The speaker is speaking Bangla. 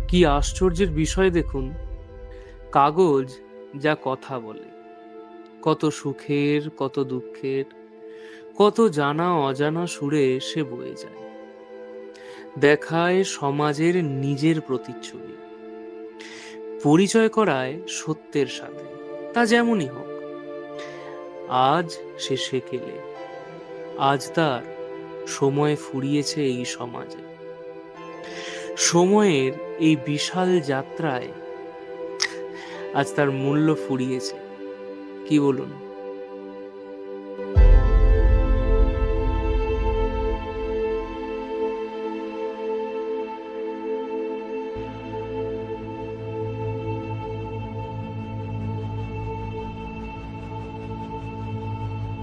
কি আশ্চর্যের বিষয় দেখুন, কাগজ যা কথা বলে, কত সুখের, কত দুঃখের, কত জানা অজানা সুরে সে বয়ে যায়, দেখায় সমাজের নিজের প্রতিচ্ছবি, পরিচয় করায় সত্যের সাথে, তা যেমনই হোক। আজ সে সেকেলে, আজ তার সময় ফুরিয়েছে এই সমাজে। সময়ের এই বিশাল যাত্রায় আজ তার মূল্য ফুরিয়েছে, কি বলুন?